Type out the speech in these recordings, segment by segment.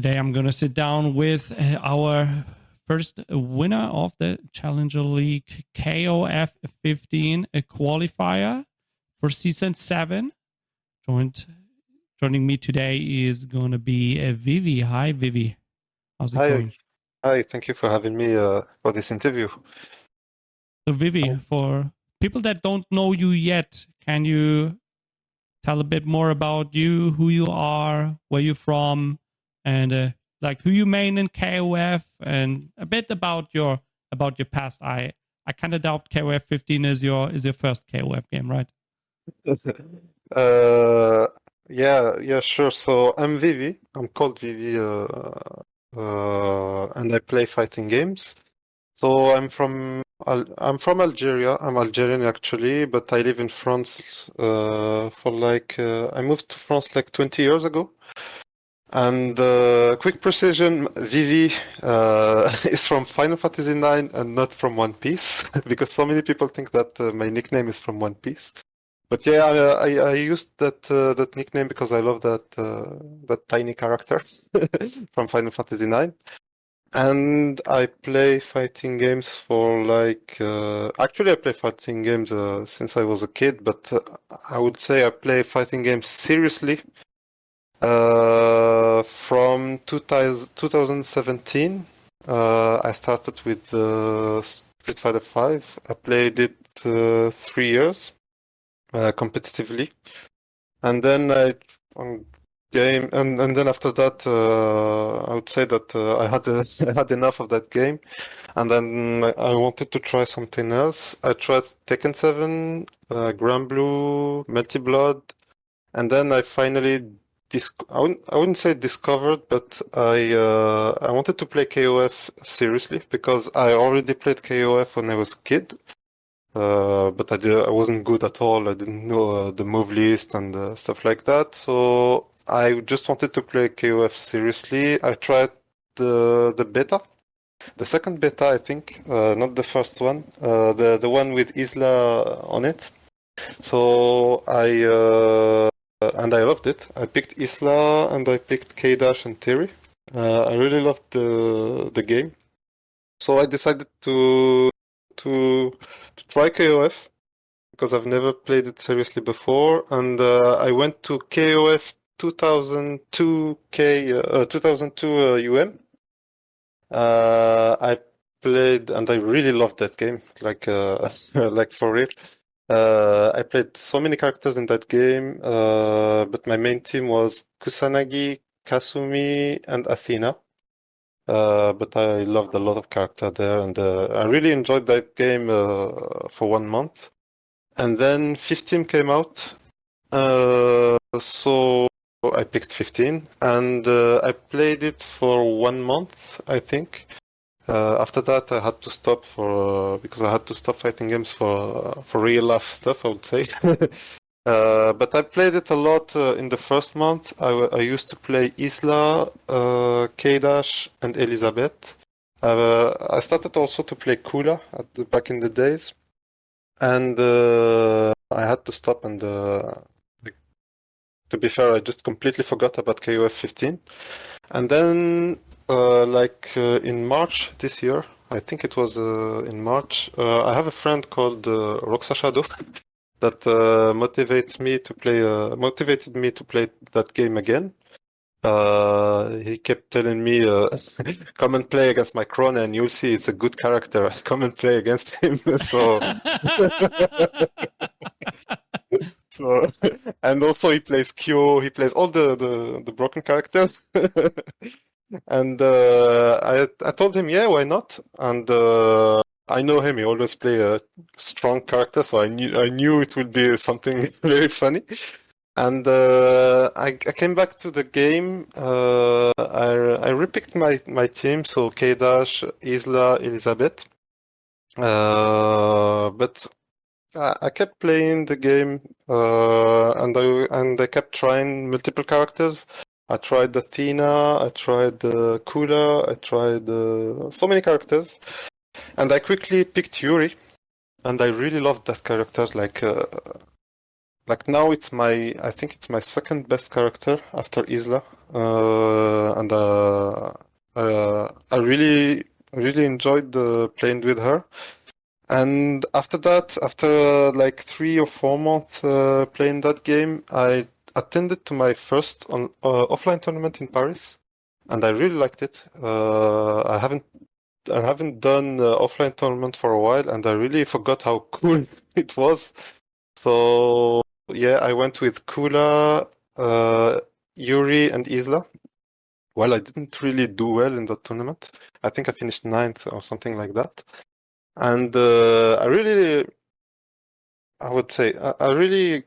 Today I'm going to sit down with our first winner of the Challenger League KOF 15 qualifier for Season 7. Joining me today is going to be Vivi. Hi, Vivi. How's it going? Hi, thank you for having me for this interview. So, Vivi, for people that don't know you yet, can you tell a bit more about you, who you are, where you're from, and like who you main in KOF, and a bit about your past? I kind of doubt KOF 15 is your first KOF game, right? Yeah, sure. So I'm Vivi. I'm called Vivi, and I play fighting games. So I'm from Algeria. I'm Algerian actually, but I live in France I moved to France like 20 years ago. And quick precision, Vivi is from Final Fantasy IX and not from One Piece, because so many people think that my nickname is from One Piece. But yeah, I used that nickname because I love that tiny character from Final Fantasy IX. And I play fighting games for actually I play fighting games since I was a kid, but I would say I play fighting games seriously from 2017. I started with Street Fighter V. I played it 3 years competitively, and then and then after that I would say that I had enough of that game, and then I wanted to try something else. I tried Tekken 7, Grand Blue, Melty Blood, and then I finally I wouldn't say discovered, but I wanted to play KOF seriously because I already played KOF when I was a kid. But I wasn't good at all. I didn't know the move list and stuff like that. So I just wanted to play KOF seriously. I tried the beta, the second beta, I think, not the first one, the one with Isla on it. So and I loved it. I picked Isla and I picked K-Dash and Terry. I really loved the game. So I decided to try KOF because I've never played it seriously before, and I went to KOF 2002 UM. I played and I really loved that game, like like for real. I played so many characters in that game, but my main team was Kusanagi, Kasumi, and Athena. But I loved a lot of character there, and I really enjoyed that game for 1 month. And then 15 came out, so I picked 15, and I played it for 1 month, I think. After that, I had to stop because I had to stop fighting games for real life stuff, I would say. But I played it a lot in the first month. I used to play Isla, K-Dash, and Elizabeth. I started also to play Kula back in the days. And I had to stop, and to be fair, I just completely forgot about KOF 15. And then in March this year, I think it was in March, I have a friend called Roxa Shadow that motivated me to play that game again. He kept telling me, come and play against my Krone and you'll see it's a good character. Come and play against him. And also he plays Q, he plays all the broken characters. And I told him, yeah, why not? And I know him; he always play a strong character, so I knew it would be something very funny. And I came back to the game. I repicked my team, so K-Dash, Isla, Elizabeth. But I kept playing the game, and I kept trying multiple characters. I tried Athena, I tried Kula, I tried so many characters, and I quickly picked Yuri, and I really loved that character. Like now I think it's my second best character after Isla. and I really enjoyed playing with her. And after that, after like 3 or 4 months playing that game, I attended to my first offline tournament in Paris, and I really liked it. I haven't done offline tournament for a while, and I really forgot how cool it was. So yeah, I went with Kula, Yuri, and Isla. Well, I didn't really do well in that tournament. I think I finished 9th or something like that. And I would say, I really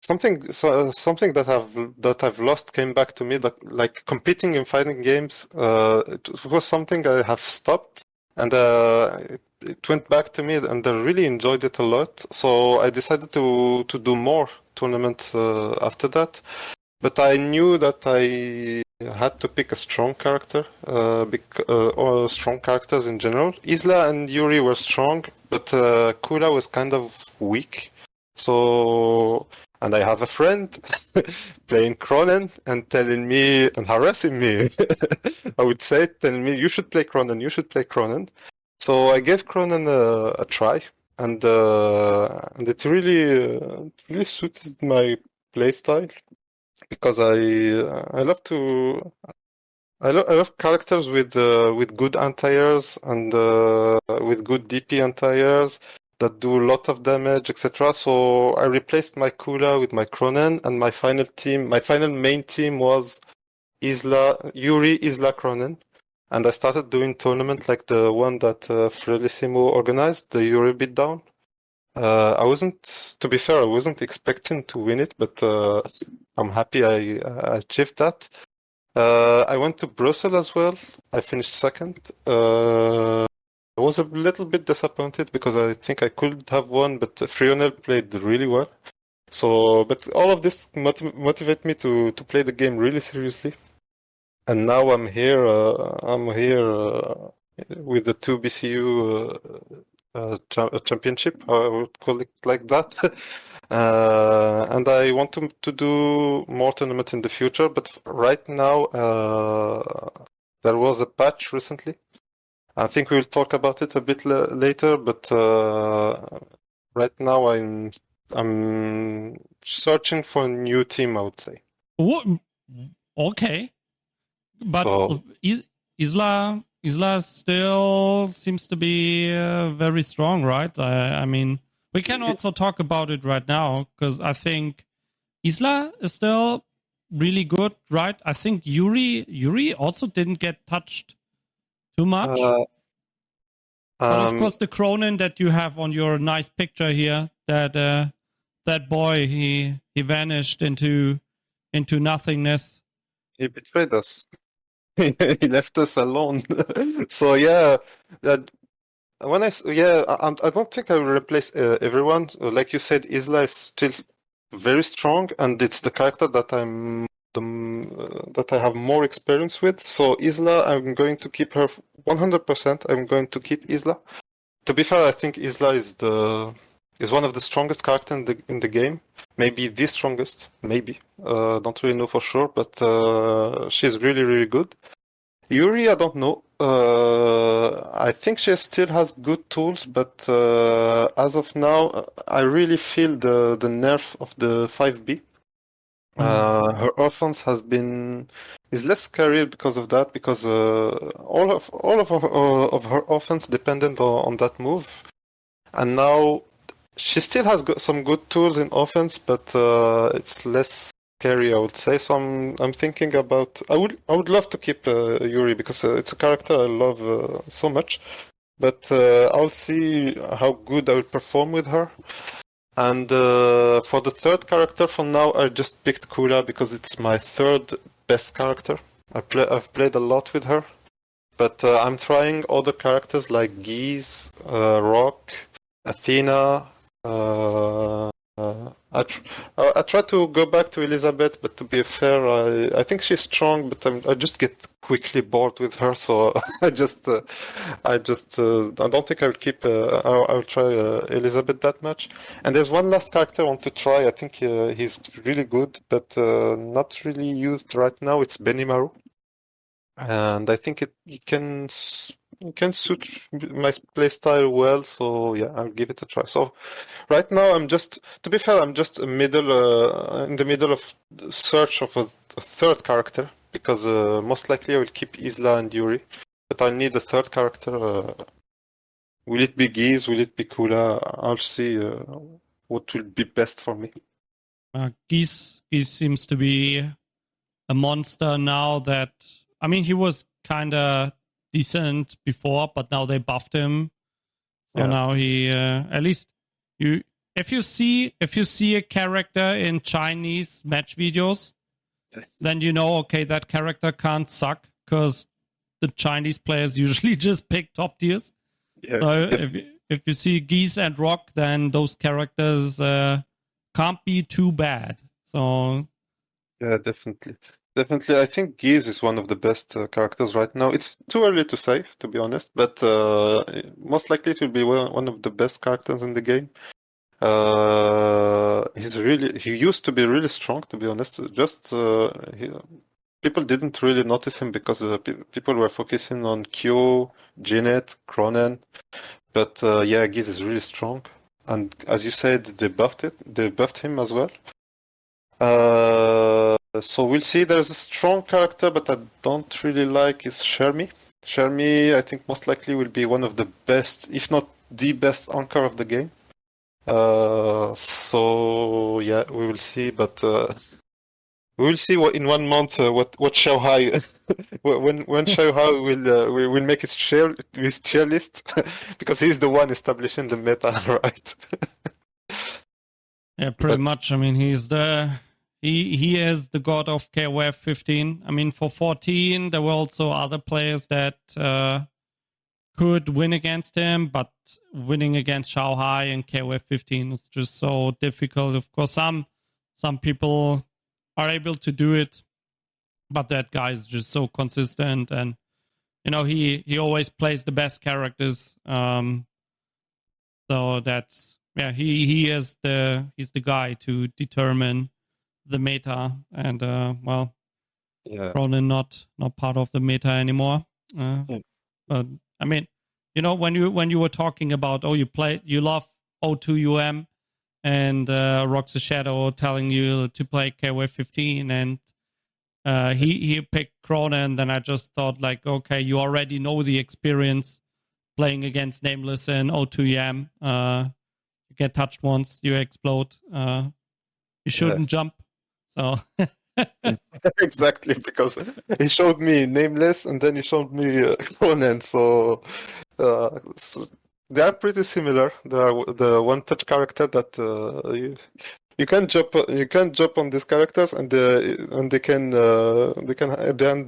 something that I've lost came back to me. That like competing in fighting games, it was something I have stopped, and it went back to me, and I really enjoyed it a lot. So I decided to do more tournaments after that. But I knew that I had to pick a strong character, or strong characters in general. Isla and Yuri were strong, but Kula was kind of weak. So, and I have a friend playing Cronen and telling me and harassing me, I would say, telling me, you should play Cronen, you should play Cronen. So I gave Cronen a try, and it really suited my playstyle. Because I love to I love characters with good anti-airs and with good DP anti-airs that do a lot of damage, etc. So I replaced my Kula with my Cronen, and my final main team was Yuri, Isla, Cronen. And I started doing tournament like the one that Frelissimo organized, the Yuri beatdown. To be fair, I wasn't expecting to win it, but I'm happy I achieved that. I went to Brussels as well. I finished second. I was a little bit disappointed because I think I could have won, but Frionel played really well. So, but all of this motivate me to play the game really seriously. And now I'm here. With the 2BCU championship. I would call it like that. And I want to do more tournaments in the future. But right now, there was a patch recently. I think we'll talk about it a bit later. But right now, I'm searching for a new team, I would say. Okay. But Isla still seems to be very strong, right? I mean, we can also talk about it right now because I think Isla is still really good, right? I think Yuri also didn't get touched too much. But of course, the Cronin that you have on your nice picture here, that boy, he vanished into nothingness. He betrayed us. He left us alone. So yeah, I don't think I will replace everyone. Like you said, Isla is still very strong, and it's the character that that I have more experience with. So Isla, I'm going to keep her 100%. I'm going to keep Isla. To be fair, I think Isla is one of the strongest characters in the game. Maybe the strongest. Maybe. Don't really know for sure, but she's really, really good. Yuri, I don't know. I think she still has good tools, but as of now, I really feel the nerf of the 5B. Her offense is less scary because of that, because all of her offense depended on that move, and now she still has some good tools in offense, but it's less scary, I would say. So I'm thinking about. I would love to keep Yuri because it's a character I love so much, but I'll see how good I will perform with her. And for the third character, for now, I just picked Kula because it's my third best character. I've played a lot with her, but I'm trying other characters like Geese, Rock, Athena, I try to go back to Elizabeth, but to be fair, I think she's strong, but I just get quickly bored with her, so I don't think I'll keep. I'll try Elizabeth that much. And there's one last character I want to try. I think he's really good, but not really used right now. It's Benimaru, and I think he can suit my playstyle well. So yeah, I'll give it a try. So right now, to be fair, I'm just in the middle of search of a third character because most likely I will keep Isla and Yuri, but I need a third character. Will it be Geese? Will it be Kula? I'll see what will be best for me. Geese seems to be a monster now that, I mean, he was kind of decent before, but now they buffed him. So now he, at least if you see a character in Chinese match videos, then you know, okay, that character can't suck because the Chinese players usually just pick top tiers. Yeah. So if you see Geese and Rock, then those characters can't be too bad. So yeah, definitely. I think Geese is one of the best characters right now. It's too early to say, to be honest, but most likely it will be one of the best characters in the game. He used to be really strong, to be honest. Just people didn't really notice him because people were focusing on Q, Jeanette, Cronen. But yeah, Geese is really strong, and as you said, they buffed him as well. So we'll see. There's a strong character, but I don't really like is Shermie. Shermie, I think most likely will be one of the best, if not the best anchor of the game. So yeah, we will see, but we will see in 1 month what Shanghai when Shanghai will make his tier list because he's the one establishing the meta, right? Yeah, pretty much. I mean, he is the god of KOF 15. I mean, for 14, there were also other players that could win against him, but winning against Shanghai and KOF 15 is just so difficult. Of course, some people are able to do it, but that guy is just so consistent, and you know he always plays the best characters. So that's he's the guy to determine the meta, and Ronin not part of the meta anymore. But I mean, you know, when you were talking about you love O2UM and Rocks the Shadow telling you to play KOF 15, and he picked Cronen, then I just thought like, okay, you already know the experience playing against Nameless and O2UM. You get touched once, you explode. You shouldn't jump. So exactly, because he showed me Nameless and then he showed me Cronen, so they are pretty similar. They are the one-touch character that you can jump on these characters, and they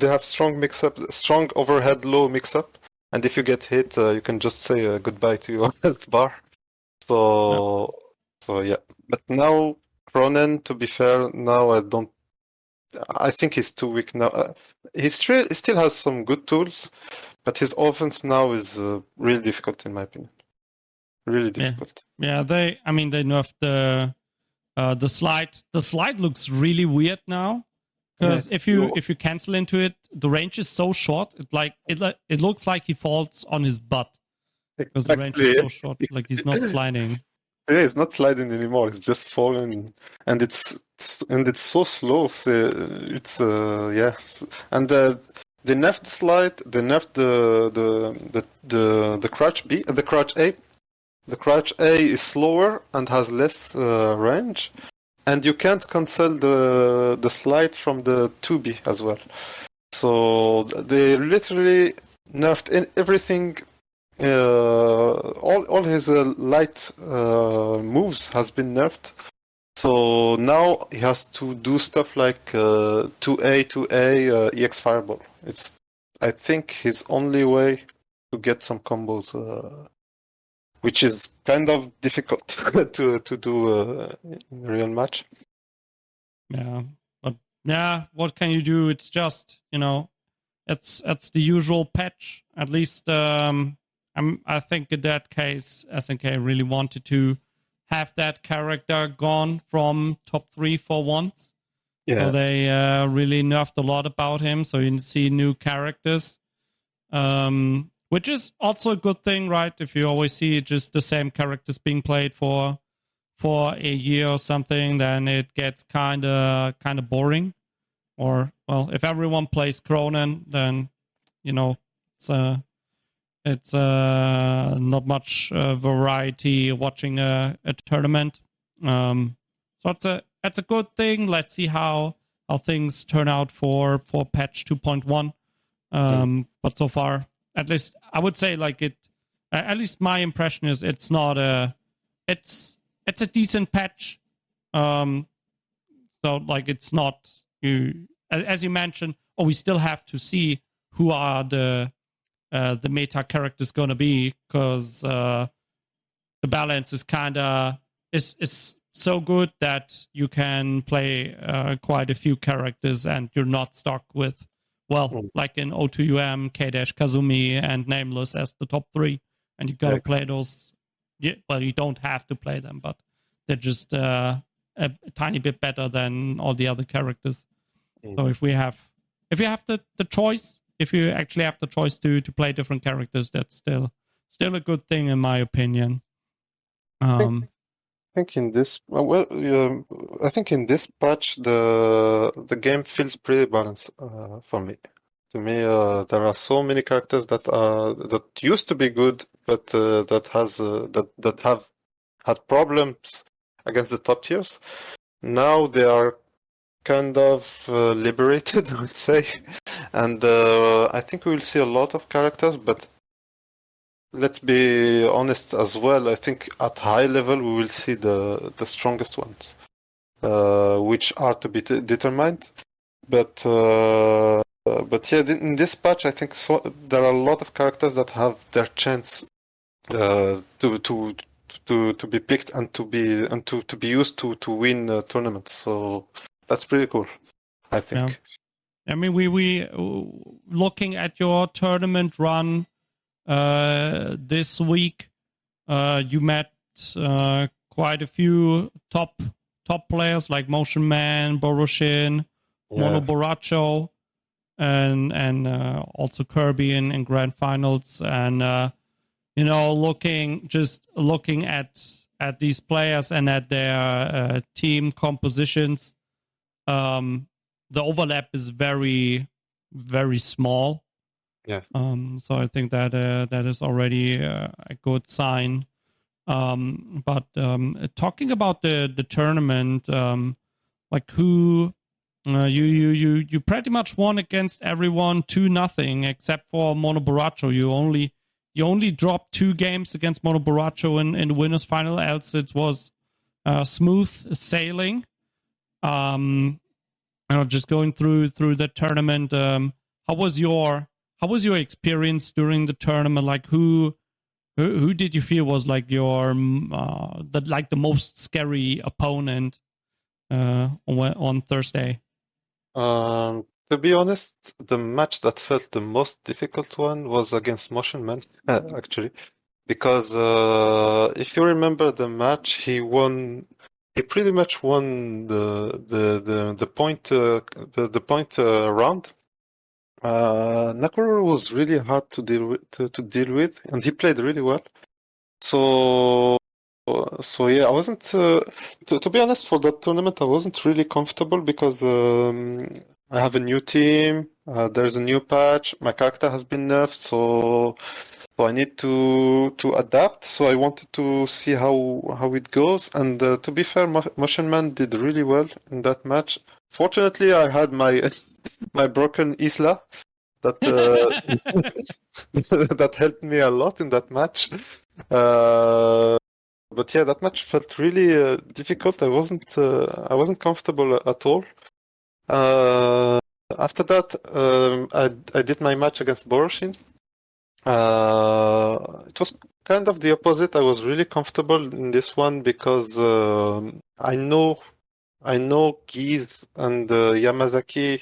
have strong mix-up, strong overhead low mix-up, and if you get hit, you can just say goodbye to your health bar. So yeah, but now Cronen, to be fair, now I think he's too weak now. He still has some good tools, but his offense now is really difficult, in my opinion. Really difficult. Yeah, they nerfed the slide. The slide looks really weird now because if you cancel into it, the range is so short. It looks like he falls on his butt because the range is so short. Like he's not sliding. Yeah, it's not sliding anymore. It's just falling, and it's so slow. It's and the nerfed slide, the nerfed the crouch B, the crouch A. The crouch A is slower and has less range, and you can't cancel the slide from the 2B as well. So they literally nerfed everything. All his light moves has been nerfed. So now he has to do stuff like 2A EX Fireball. It's, I think, his only way to get some combos which is kind of difficult to do in a real match. Yeah, but yeah, what can you do? It's just it's the usual patch. At least I think in that case, SNK really wanted to have that character gone from top 3 for once. Yeah. So they really nerfed a lot about him. So you see new characters, which is also a good thing, right? If you always see just the same characters being played for a year or something, then it gets kind of boring. Or well, if everyone plays Cronen, then it's not much variety watching a tournament. So it's a good thing. Let's see how things turn out for patch 2.1. But so far, at least I would say like it. At least my impression is it's not it's a decent patch. So like it's not as you mentioned. Oh, we still have to see who are the meta characters going to be, because the balance is kind of is so good that you can play quite a few characters and you're not stuck with like in O2UM, K-Kazumi and Nameless as the top 3, and you got to play those. Yeah, well, you don't have to play them, but they're just a tiny bit better than all the other characters. So if you have the choice, if you actually have the choice to play different characters, that's still a good thing in my opinion. I think in this I think in this patch the game feels pretty balanced for me. To me, there are so many characters that used to be good, but that have had problems against the top tiers. Now they are kind of liberated, I would say, and I think we will see a lot of characters. But let's be honest as well. I think at high level we will see the strongest ones, which are to be determined. But yeah, in this patch, I think there are a lot of characters that have their chance to be picked and to be used to win tournaments. So that's pretty cool, I think. Yeah. I mean, we looking at your tournament run this week, you met quite a few top players like Motion Man, Boroshin, Mono Borracho, and also Kirby in grand finals. And looking at these players and at their team compositions, the overlap is very, very small. Yeah. So I think that is already a good sign. But talking about the tournament, like who you pretty much won against everyone 2-0 except for Mono Borracho. You only dropped 2 games against Mono Borracho in the winners final. Else it was smooth sailing. Just going through the tournament. How was your experience during the tournament? Like who did you feel was like your the most scary opponent on Thursday? To be honest, the match that felt the most difficult one was against Motion Man, actually, because if you remember the match, he pretty much won the point round. Nakuru was really hard to deal with, and he played really well. So yeah, I wasn't. To be honest, for that tournament, I wasn't really comfortable because I have a new team. There's a new patch. My character has been nerfed, so I need to adapt. So I wanted to see how it goes. And to be fair, Motion Man did really well in that match. Fortunately, I had my my broken Isla that that helped me a lot in that match. But yeah, that match felt really difficult. I wasn't comfortable at all. After that, I did my match against Boroshin. It was kind of the opposite. I was really comfortable in this one because I know Geese and Yamazaki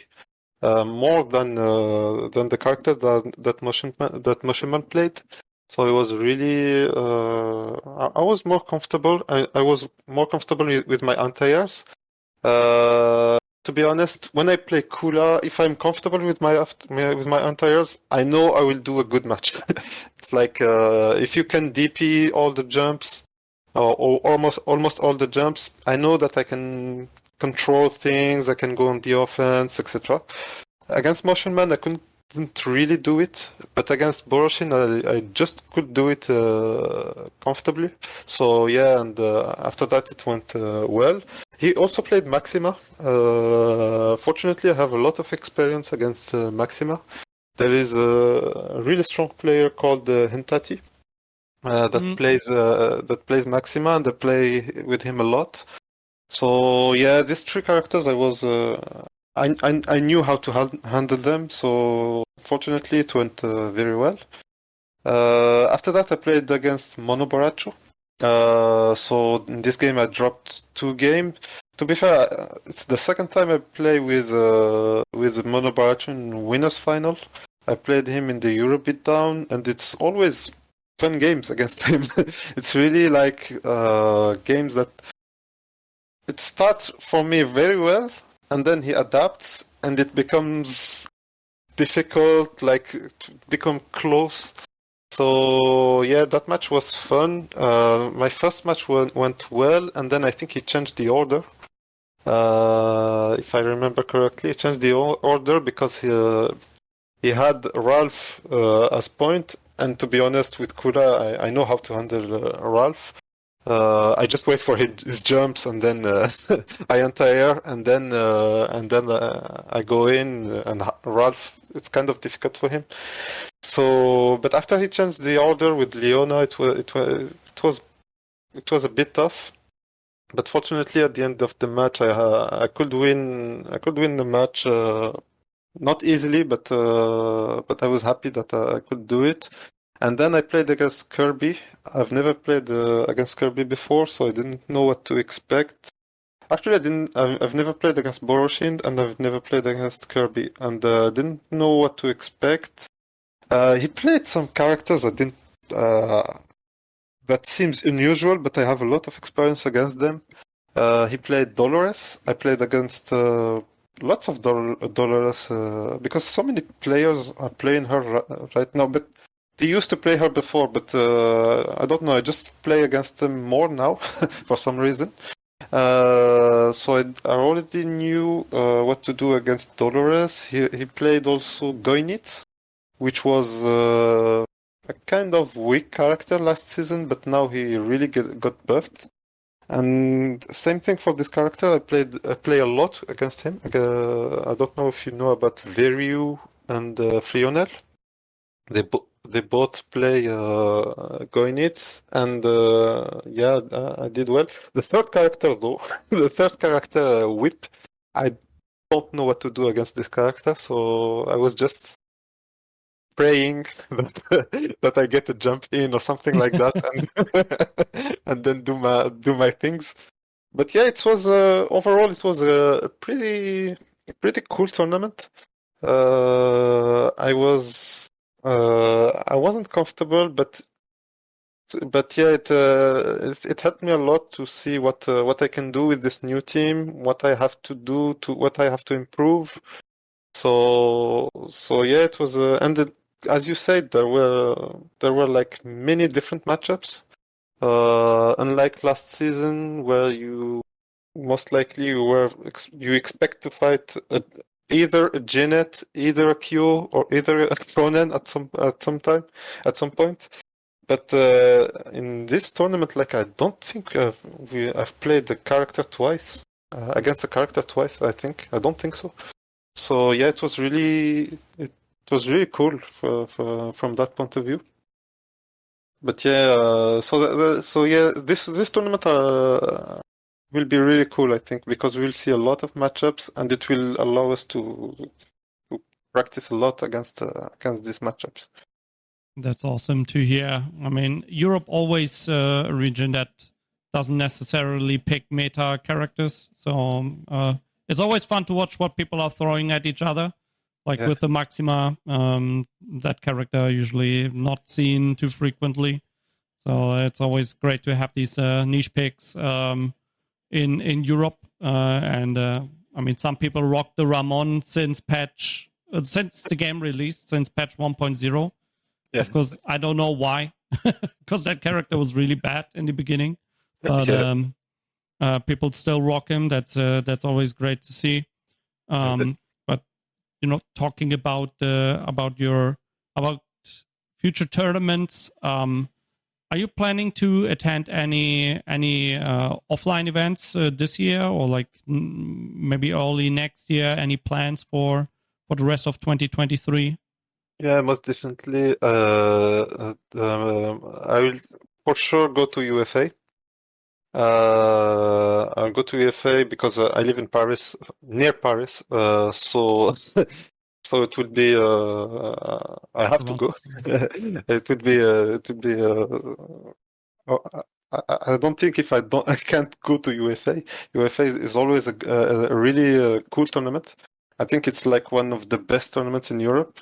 more than the character that Motionman played. So it was really I was more comfortable. I was more comfortable with my anti-airs. To be honest, when I play Kula, if I'm comfortable with my anti-airs, I know I will do a good match. It's like if you can DP all the jumps or almost all the jumps, I know that I can control things, I can go on the offense, etc. Against Motion Man, I couldn't really do it, but against Boroshin, I just could do it comfortably. So yeah, and after that it went well. He also played Maxima. Fortunately, I have a lot of experience against Maxima. There is a really strong player called Hentati that plays Maxima, and I play with him a lot. So yeah, these three characters, I knew how to handle them. So fortunately, it went very well. After that, I played against Monoboracho. So in this game, I dropped 2 games. To be fair, it's the second time I play with Monoboracho in winners final. I played him in the Euro beatdown, and it's always fun games against him. It's really like games that it starts for me very well, and then he adapts, and it becomes difficult, like to become close. So yeah, that match was fun. My first match went well, and then I think he changed the order. If I remember correctly, he changed the order because he had Ralph as point, and to be honest, with Kura, I know how to handle Ralph. I just wait for his jumps, and then I anti-air, and then I go in, and Ralph, it's kind of difficult for him. So, but after he changed the order with Leona, it was a bit tough. But fortunately, at the end of the match, I could win. I could win the match, not easily, but I was happy that I could do it. And then I played against Kirby. I've never played against Kirby before, so I didn't know what to expect. Actually, I didn't. I've never played against Boroshin, and I've never played against Kirby, and didn't know what to expect. He played some characters I didn't. That seems unusual, but I have a lot of experience against them. He played Dolores. I played against lots of Dolores because so many players are playing her right now. But they used to play her before, but I don't know. I just play against them more now for some reason. So I already knew what to do against Dolores. He played also Goinit, which was a kind of weak character last season, but now he really got buffed. And same thing for this character. I play a lot against him. I don't know if you know about Veriu and Frionel. They both play Goinits, and yeah, I did well. The third character, though, the third character, Whip, I don't know what to do against this character, so I was just praying that I get to jump in or something like that, and then do my things. But yeah, it was overall it was a pretty cool tournament. I wasn't comfortable, but yeah, it helped me a lot to see what I can do with this new team, what I have to do, what I have to improve. So yeah, it was and as you said, there were like many different matchups. Unlike last season, where you most likely you expect to fight either a Jeanette, either a Q, or either a Cronen at some point. But in this tournament, like I don't think I've played the character twice against a character twice. I don't think so. So yeah, it was really cool from that point of view. But yeah, so yeah, this tournament will be really cool, I think, because we'll see a lot of matchups, and it will allow us to practice a lot against these matchups. That's awesome to hear. I mean, Europe always a region that doesn't necessarily pick meta characters, so it's always fun to watch what people are throwing at each other. Like Yeah, with the Maxima, that character usually not seen too frequently. So it's always great to have these niche picks in Europe. And I mean, some people rock the Ramon since the game released, since patch 1.0. yeah, Of course, I don't know why, because that character was really bad in the beginning. But yeah. people still rock him. That's always great to see. But talking about about future tournaments, are you planning to attend any offline events this year, or like maybe early next year? Any plans for the rest of 2023? Yeah, most definitely. I will for sure go to UFA. I'll go to UFA because I live in Paris, near Paris. So so it will be. I have to Around go. It would be. It would be. Oh, I don't think if I can't go to UFA. UFA is always a really cool tournament. I think it's like one of the best tournaments in Europe,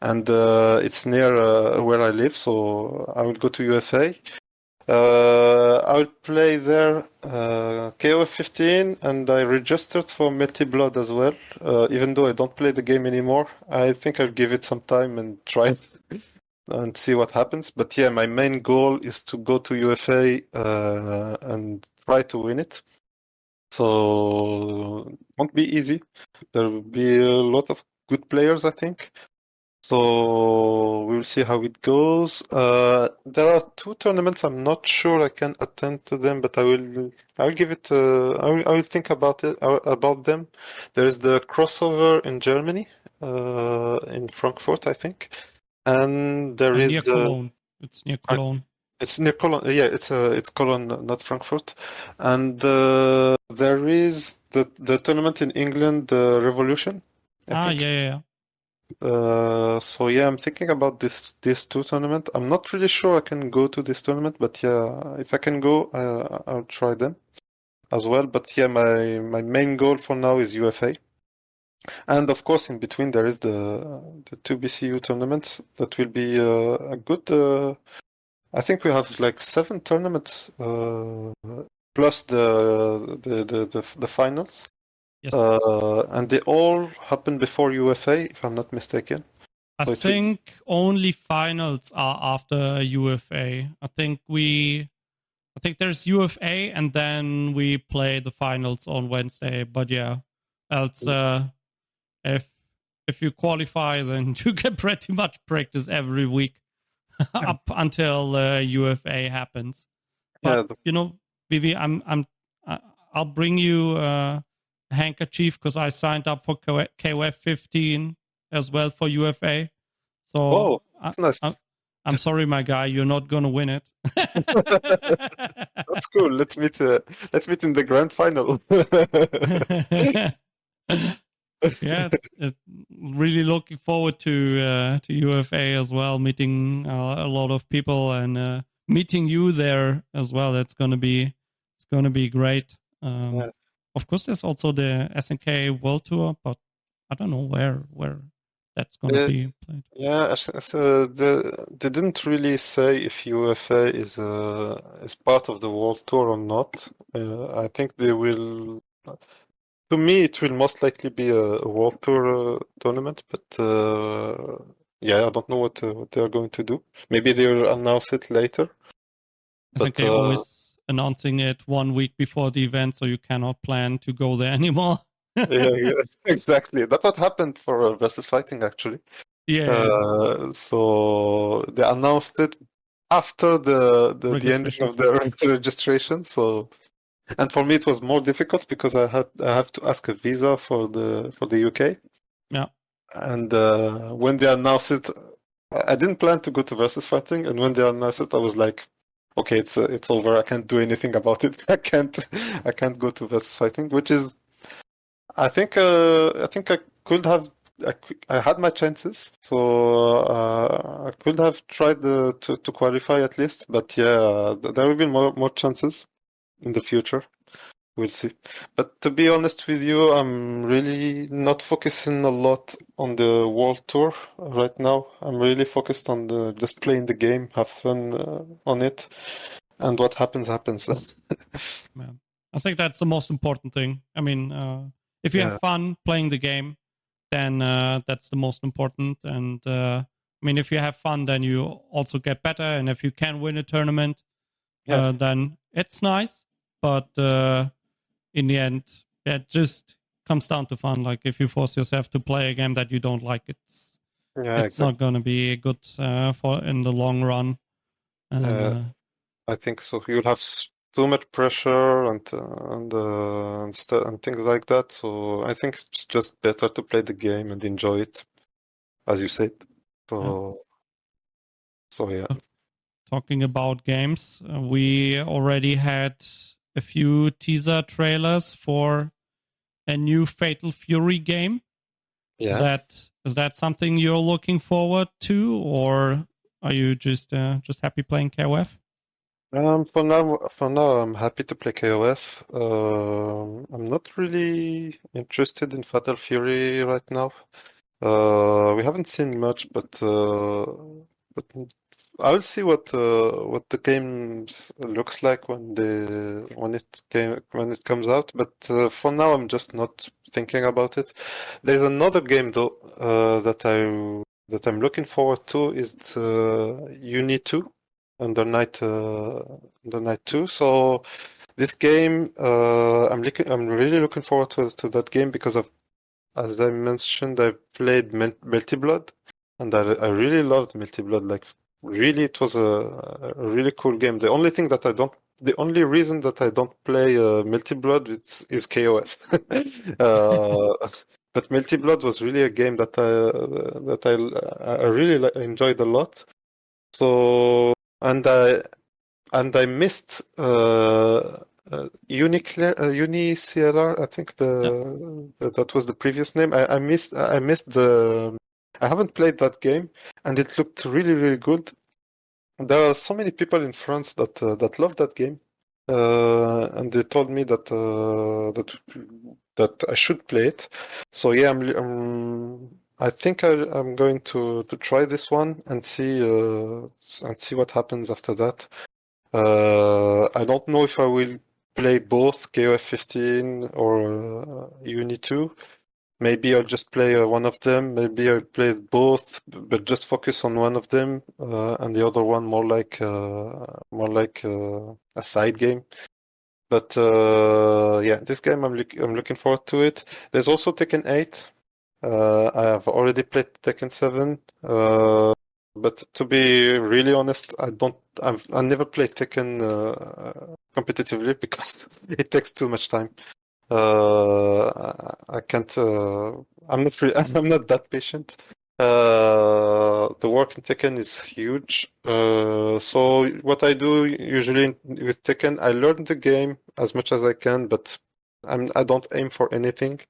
and it's near where I live, so I will go to UFA. I will play there KOF 15, and I registered for Melty Blood as well. Even though I don't play the game anymore, I think I'll give it some time and try it and see what happens. But yeah, my main goal is to go to UFA and try to win it. So it won't be easy. There will be a lot of good players, I think. So we will see how it goes. There are two tournaments. I'm not sure I can attend to them, but I will give it. I will think about it about them. There is the crossover in Germany, in Frankfurt, I think, and there is near Cologne. It's near uh, Cologne. it's near Cologne. Yeah, it's Cologne, not Frankfurt. And there is the tournament in England, the Revolution, I Ah, think. yeah. So yeah, I'm thinking about this two tournament. I'm not really sure I can go to this tournament, but yeah, if I can go, I'll try them as well. But yeah, my main goal for now is UFA, and of course in between there is the two BCU tournaments that will be a good. I think we have like 7 tournaments plus the finals. Yes. And they all happen before UFA, if I'm not mistaken. I So it will, think only finals are after UFA. I think there's UFA and then we play the finals on Wednesday. But yeah, else if if you qualify, then you can pretty much practice every week up until UFA happens. yeah, But Vivi, I'll bring you a handkerchief because I signed up for KOF 15 as well for UFA. So oh, that's nice. I'm sorry, my guy, you're not gonna win it. That's cool. Let's meet in the grand final. Yeah, really looking forward to UFA as well, meeting a lot of people and meeting you there as well. It's gonna be great. Yeah. Of course, there's also the SNK World Tour, but I don't know where that's gonna Yeah, be played. yeah. They didn't really say if UFA is part of the World Tour or not. I think they will. To me, it will most likely be a World Tour tournament, but yeah, I don't know what they are going to do. Maybe they will announce it later. But SNK always announcing it 1 week before the event, so you cannot plan to go there anymore. yeah, exactly. That's what happened for versus fighting actually. Yeah. So they announced it after the ending Registration. of the registration. So, and for me it was more difficult because I have to ask a visa for the UK. Yeah. And when they announced it, I didn't plan to go to versus fighting. And when they announced it, I was like, okay, it's over. I can't do anything about it. I can't go to versus fighting, which is I think I could have I had my chances, so I could have tried to qualify at least. But yeah, there will be more chances in the future. We'll see. But to be honest with you, I'm really not focusing a lot on the World Tour right now. I'm really focused on just playing the game, have fun on it, and what happens happens. Yeah. I think that's the most important thing. I mean, if you have Yeah. fun playing the game, then that's the most important. And I mean, if you have fun, then you also get better. And if you can win a tournament, Yeah. then it's nice. But in the end, it just comes down to fun. Like if you force yourself to play a game that you don't like, Yeah, it's not exactly. going to be good for in the long run. I think so. You'll have too much pressure and things like that. So I think it's just better to play the game and enjoy it, as you said. Yeah. So yeah. Talking about games, we already had a few teaser trailers for a new Fatal Fury game. Yeah. Is that something you're looking forward to, or are you just happy playing KOF? For now, I'm happy to play KOF. I'm not really interested in Fatal Fury right now. We haven't seen much, but I will see what the game looks like when it comes out. But for now, I'm just not thinking about it. There's another game though that I'm looking forward to is Uni 2 under Night 2. So this game, I'm really looking forward to that game because as I mentioned, I played Melty Blood, and I really loved Melty Blood. Like, really, it was a really cool game. The only reason that I don't play Melty Blood is KOF. But Melty Blood was really a game I really enjoyed a lot. So, and I missed UniCLR. I think Yeah, that was the previous name. I missed the. I haven't played that game, and it looked really really good. There are so many people in France that love that game, and they told me that I should play it. So yeah, I think I'm going to try this one and see what happens after that. I don't know if I will play both KOF 15 or Uni 2. Maybe I'll just play one of them. Maybe I'll play both, but just focus on one of them, and the other one more like a side game. But yeah, this game I'm looking forward to it. There's also Tekken 8. I have already played Tekken 7. But to be really honest, I never played Tekken competitively because it takes too much time. I can't. I'm not really, I'm not that patient. The work in Tekken is huge. So what I do usually with Tekken, I learn the game as much as I can, but I don't aim for anything.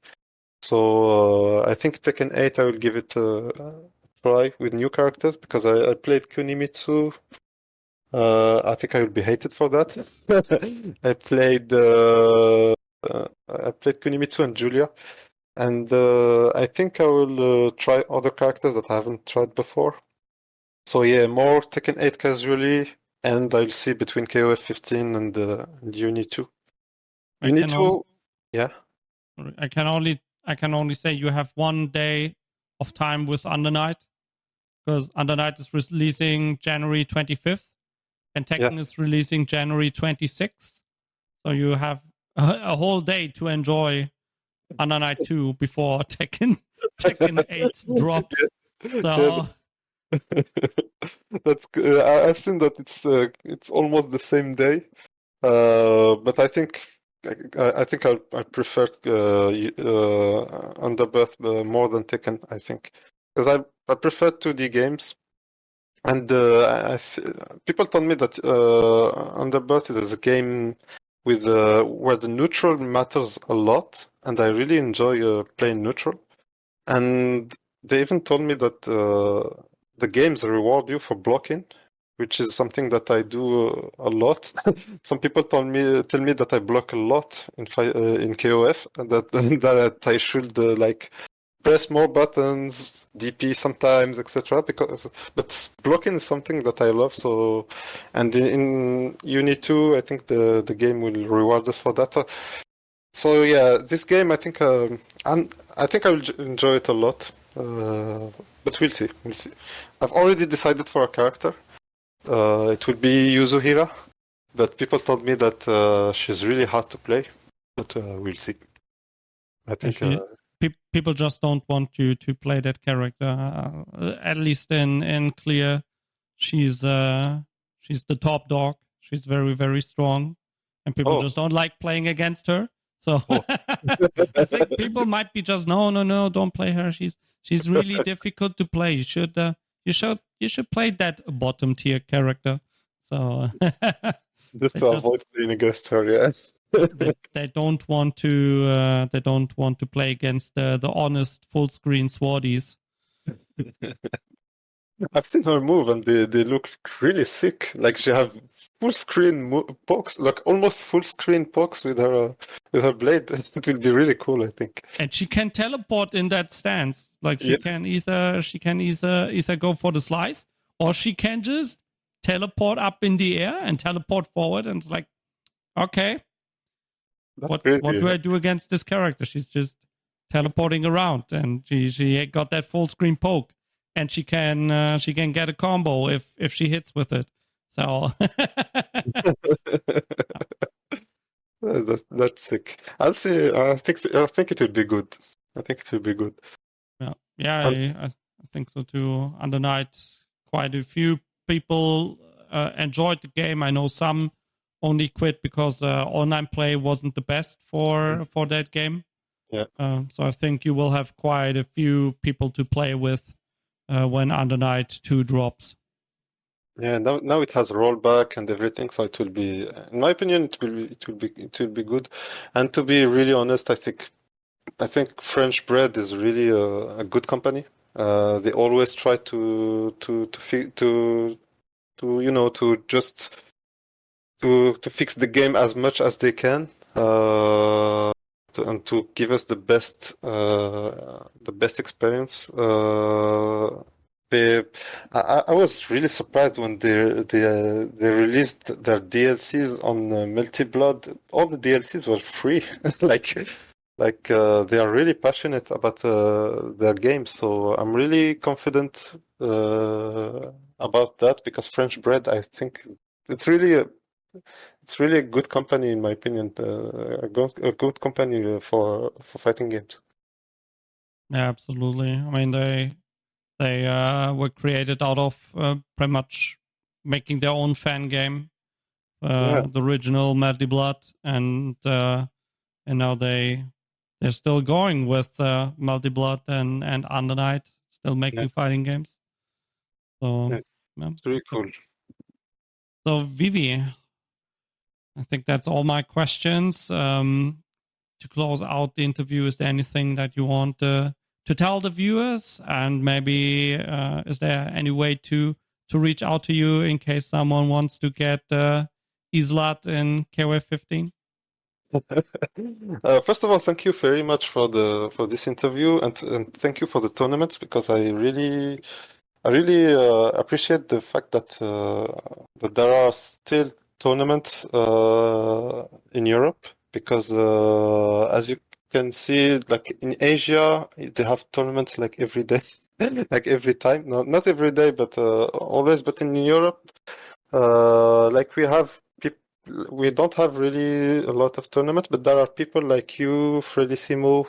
So I think Tekken 8, I will give it a try with new characters because I played Kunimitsu. I think I will be hated for that. I played Kunimitsu and Julia, and I think I will try other characters that I haven't tried before. So yeah, more Tekken 8 casually, and I'll see between KOF 15 and Uni 2. I Uni can only 2, yeah, I can only say you have one day of time with Under Night because Under Night is releasing January 25th and yeah. Tekken is releasing January 26th. So you have a whole day to enjoy Under Night 2 before Tekken 8 drops. Yeah, So that's I've seen that it's almost the same day. But I think I prefer Underbirth more than Tekken. I think because I prefer 2D games, and people told me that Underbirth is a game with where the neutral matters a lot, and I really enjoy playing neutral. And they even told me that the games reward you for blocking, which is something that I do a lot. Some people tell me that I block a lot in KOF, and that that I should like press more buttons, DP sometimes, etc. But blocking is something that I love. So, and in Uni 2, I think the game will reward us for that. So yeah, this game I think I think I will enjoy it a lot. But we'll see. We'll see. I've already decided for a character. It will be Yuzuhira, but people told me that she's really hard to play. But we'll see. I think people just don't want you to play that character. At least in Clear, she's the top dog. She's very, very strong, and people just don't like playing against her. So I think people might be just no, don't play her. She's really difficult to play. You should play that bottom tier character. So just to avoid playing against her, yes. they don't want to play against the honest full screen swordies. I've seen her move, and they look really sick. Like she have full screen pokes, like almost full screen pokes with her blade. It will be really cool, I think. And she can teleport in that stance. Like she can either go for the slice, or she can just teleport up in the air and teleport forward. And it's like, okay, what do I do against this character? She's just teleporting around, and she got that full screen poke. And she can get a combo if she hits with it. So that's sick. I'll see. I think it will be good. I think it will be good. Yeah, I think so too. Under Night, quite a few people enjoyed the game. I know some only quit because online play wasn't the best for that game. Yeah. So I think you will have quite a few people to play with when Under Night 2 drops. Yeah, now it has rollback and everything, so it will be, in my opinion, it will be good. And to be really honest, I think French Bread is really a good company. They always try to fix the game as much as they can. And to give us the best experience. I was really surprised when they released their DLCs on Multi Blood. All the DLCs were free. like they are really passionate about their game. So I'm really confident about that, because French Bread, I think it's really a good company, in my opinion. A good company for fighting games. Yeah, absolutely. I mean, they were created out of pretty much making their own fan game, the original Madly Blood, and now they're still going with Multi Blood and Under Night, still making fighting games. So it's really cool. So Vivi, I think that's all my questions. To close out the interview, is there anything that you want to tell the viewers? And maybe is there any way to reach out to you in case someone wants to get Isla in KOF 15? First of all, thank you very much for this interview, and thank you for the tournaments, because I really appreciate the fact that there are still tournaments in Europe, because as you can see, like in Asia, they have tournaments like every day, like every time. Not every day, but always. But in Europe, like we don't have really a lot of tournaments, but there are people like you, Fredissimo,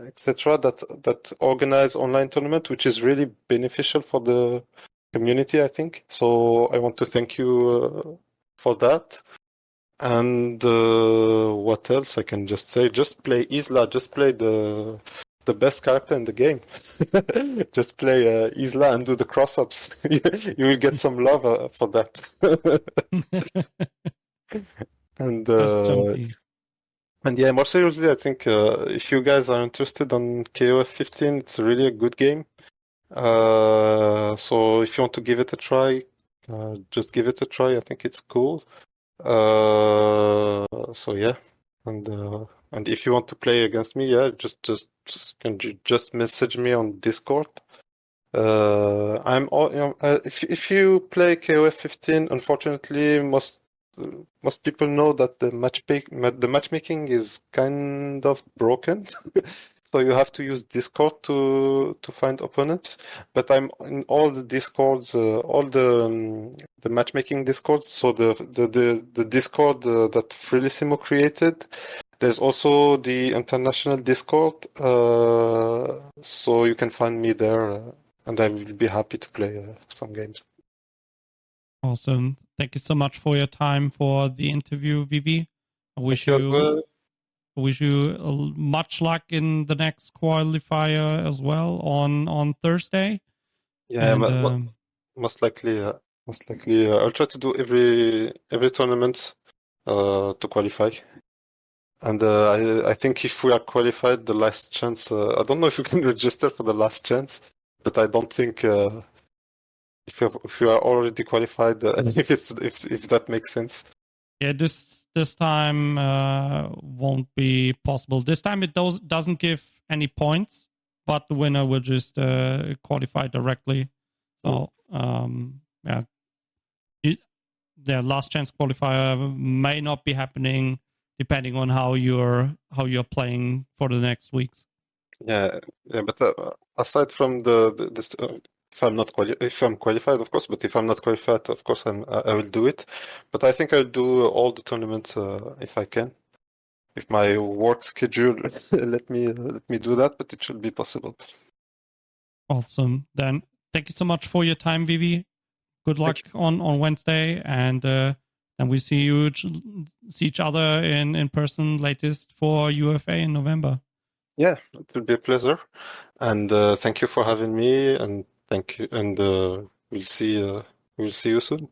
etc., that organize online tournament, which is really beneficial for the community, I think. So I want to thank you for that. And what else I can just say? Just play Isla. Just play the best character in the game. Just play Isla and do the cross-ups. You will get some love for that. And And yeah, more seriously, I think if you guys are interested on KOF 15, it's really a good game. So if you want to give it a try, just give it a try. I think it's cool. So yeah, and if you want to play against me, yeah, just message me on Discord. I'm all, if you play KOF 15, unfortunately, most people know that the matchmaking is kind of broken. So you have to use Discord to find opponents. But I'm in all the Discords, all the matchmaking Discords. So the Discord that Frilissimo created. There's also the international Discord, so you can find me there, and I will be happy to play some games. Awesome. Thank you so much for your time for the interview, Vivi. I wish Thank you as well. wish you much luck in the next qualifier as well on Thursday. Yeah, And most likely, I'll try to do every tournament to qualify. And I think if we are qualified, the last chance. I don't know if you can register for the last chance, but I don't think if you are already qualified, if that makes sense. yeah, this time won't be possible. This time it doesn't give any points, but the winner will just qualify directly. So yeah, the last chance qualifier may not be happening depending on how you're playing for the next weeks. Yeah, but aside from this, if I'm qualified, of course, but if I'm not qualified, of course, I will do it. But I think I'll do all the tournaments if I can. If my work schedule let me do that, but it should be possible. Awesome. Then thank you so much for your time, Vivi. Good luck on Wednesday, and then we see each other in person latest for UFA in November. Yeah, it will be a pleasure, and thank you for having me, and thank you, and we'll see you soon.